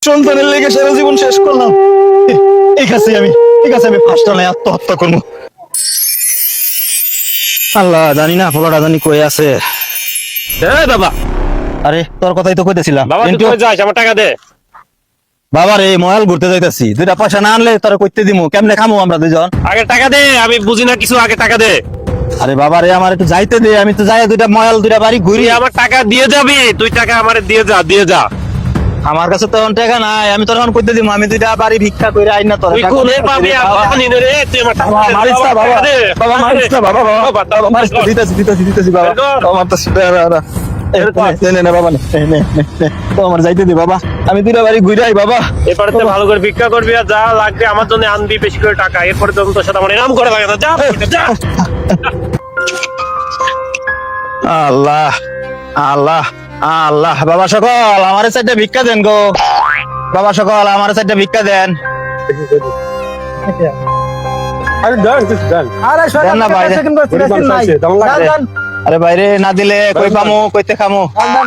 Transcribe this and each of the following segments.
সন্তানের লেগে সারা জীবন শেষ করলাম। এই কাছে আমি ফার্স্ট নাই আত্মহত্যা করবো। আল্লাহ জানি না ফলাটা জানি কই আছে। বাবা, আরে তোর কথাই তো কইতেছিলাম। বাবা তুই কই যাস? আমার টাকা দে। বাবা রে ময়াল ঘুরতে যাইতাছি, দুইটা পয়সা না আনলে তোরা কইতে দিমু, কেমনে খামু আমরা দুইজন? আগে টাকা দে, আমি বুঝি না কিছু, আগে টাকা দে। আরে বাবা রে আমার একটু যাইতে দে, আমি তো যাই দুইটা ময়াল দুইটা বাড়ি ঘুরি। তুই আমার টাকা দিয়ে যাবি, তুই টাকা আমারে দিয়ে যা, দিয়ে যা। আমার কাছে তো এখন টাকা নাই, আমি তোর এখন কইতে দিমু, আমি দুইটা বাড়ি ভিক্ষা কইরা আইনা তোর তুই কোনে পাবি? আমি জানি না রে, তুই আমার টাকা দে। মারিস না বাবা, দে। বাবা মারিস না বাবা, বাবা মারিস না, দিতেছি বাবা, আমার তো নে বাবা, নে তো আমার যাইতে দে বাবা, আমি দুইটা বাড়ি ঘুরে আই বাবা। এরপরে তো ভালো করে ভিক্ষা করবি, আর যা লাগবে আমার জন্য আনবি বেশি করে টাকা। এরপরে তো তোর সাথে আমার এরকম করে লাগে না। যা যা। আল্লাহ আল্লাহ আল্লাহ, বাবা সকল আমার সাইডে ভিক্ষা দেন গো, বাবা সকল আমার সাইডে ভিক্ষা দেন। দেন না ভাই, আরে বাইরে না দিলে কই পামু, কইতে খামু,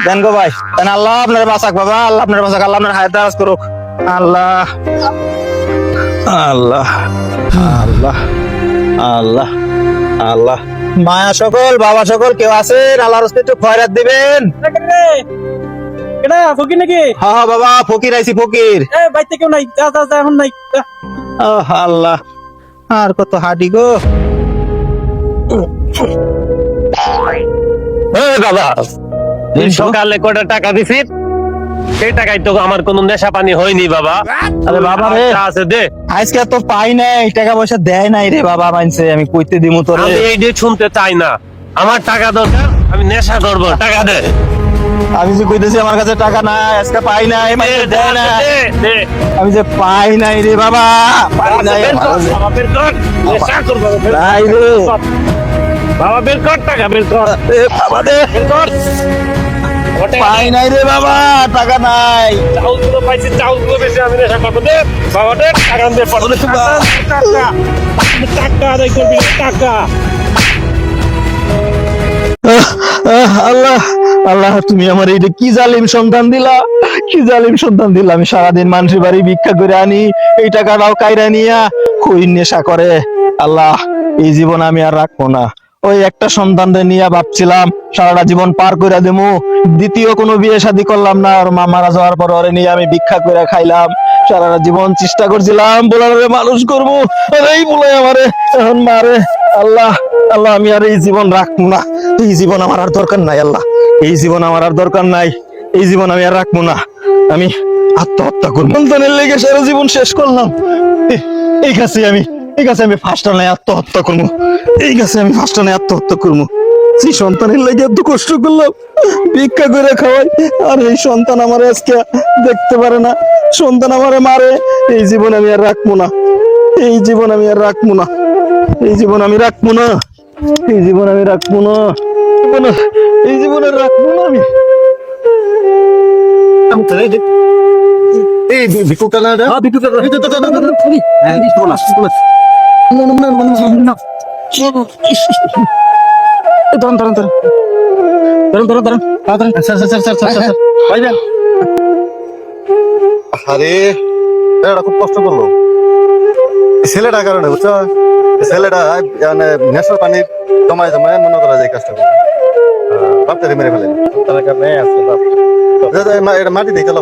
দেন গো ভাই দেন। আল্লাহ আপনার বাঁচাক বাবা, আল্লাহ আপনার বাঁচাক, আল্লাহ আপনার হায়াত দারাজ করুক। আল্লাহ আল্লাহ আল্লাহ আল্লাহ আল্লাহ, মায়া সকল বাবা সকল কেউ আছেন? আল্লাহর রাস্তায় একটু খয়রাত দিবেন। ফকির নাকি? হ্যাঁ হ্যাঁ বাবা, ফকির আইছি ফকির। বাড়িতে কেউ নাই, যা যা যা, এখন নাই। আল্লাহ আর কত হাঁটি গো। বাবা, তুই সকালে কটা টাকা দিছিস? সেই টাকায় তো আমার কোনো নেশা পানি হয়নি বাবা। আরে বাবা রে, আছে দে। আজকে তো পাই নাই, টাকা পয়সা দেয় নাই রে বাবা, মানছে আমি কইতে দিমু তোরে। আমি এই যে শুনতে চাই না, আমার টাকা দরকার, আমি নেশা করবো, টাকা দে। আমি যে কইতেছি আমার কাছে টাকা নাই, আজকে পাই নাই, মানছে দেয় না। দে। আমি যে পাই নাই রে বাবা, পাই নাই। বাবা বের কর, নেশা করবো। নাই রে বাবা বের কর, টাকা বের কর। এ বাবা দে, বের কর। পাই নাই রে বাবা, টাকা নাই। চাউলগুলো পাইছি, চাউলগুলো বেশি আমি নেশা করবো। দে বাবা, দে টাকা দে। টাকা আদায় করবি, টাকা। আল্লাহ আল্লাহ, তুমি আমার এইটা কি জালিম সন্তান দিলা, কি জালিম সন্তান দিলা। আমি সারাদিন মানুষের বাড়ি ভিক্ষা করে আনি, এই টাকাটাও কাইরা নিয়া কই নেশা করে। আল্লাহ এই জীবন আমি আর রাখবো না। ওই একটা সন্তানদের নিয়ে ভাবছিলাম সারাটা জীবন পার করে দেবো, দ্বিতীয় কোনো বিয়ে শাদী করলাম না। ওর মা মারা যাওয়ার পর ওরে নিয়ে আমি ভিক্ষা করে খাইলাম, সারাটা জীবন চেষ্টা করছিলাম বোলারে মানুষ করবো, আর এই বলে আমারে এখন মারে। আল্লাহ আল্লাহ, আমি আর এই জীবন রাখবো না, এই জীবন আমার আর দরকার নাই। আল্লাহ এই জীবন আমার আর দরকার নাই, এই জীবন আমি আর রাখবো না, আমি আত্মহত্যা করবো। সন্তানের লেগে সারা জীবন শেষ করলাম। এই কাছে আমি ফার্স্ট নাই আত্মহত্যা করবো, এই কাছে আমি ফার্স্ট নাই আত্মহত্যা করবো। সেই সন্তানের লেগে এত কষ্ট করলাম, ভিক্ষা করে খাওয়াই, আর এই সন্তান আমার আজকে দেখতে পারে না, সন্তান আমারে মারে। এই জীবন আমি আর রাখবো না, এই জীবন আমি আর রাখবো না, এই জীবন আমি রাখবো না, এই জীবন আমি রাখবো না, এই জীবন আর রাখবো না আমি। এই ভিক্ষুকটা না, আরে এটা খুব কষ্ট করলো ছেলেটার কারণে, বুঝছো? ছেলেটা মানে নেশার পানি জমায় জমায় মনে করা যায় কাজটা করে বাপটারে মেরে ফেলে। এটা মাটি দিয়ে গেল।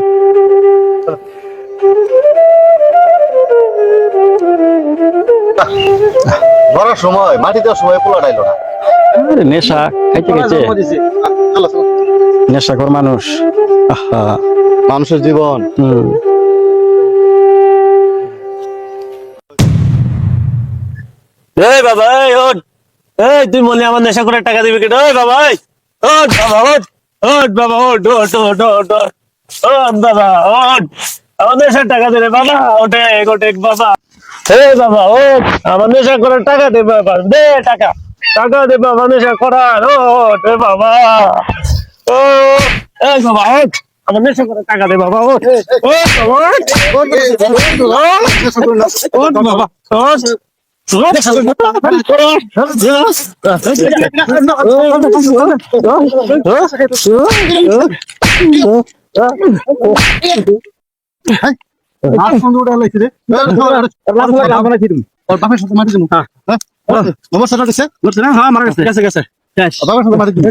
মরার সময় মাটি দেওয়ার সময় পোলা ডাইল না। নেশা খাইতে খাইতে চলো চলো, নেশাখোর মানুষ। আহা, মানুষের জীবন। এই বাবা, এই ওঠ। এই তুই মনে আমার নেশা করে টাকা দিবি কেন? এই বাবা, এই ওঠ বাবা, ওঠ ওঠ বাবা, ওঠ ওঠ ওঠ ওঠ ওঠ ওঠ বাবা, ওঠ। আমার নেশার টাকা দে রে বাবা, ওঠে ওঠে বাবা। এই বাবা ওঠ, আমার নেশা করে টাকা দে বাবা, দে টাকা, টাকা দে বাবা, নেশা করার। ওঠ রে বাবা, ও এই বাবা ওঠ, আমার নেশা করে টাকা দে বাবা, ওঠ ওঠ বাবা, ওঠ বাবা, ওঠ। আর সঙ্গে ওটা লাইছে রে ওর বাপের সাথে মারি দিমু বাবার সাথে দিছে হ্যাঁ মারা গেছে গেছে গেছে বাবার সাথে মারি দিমু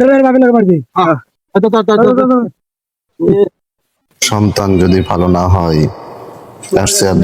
সন্তান যদি ভালো না হয় তার চেয়ে আর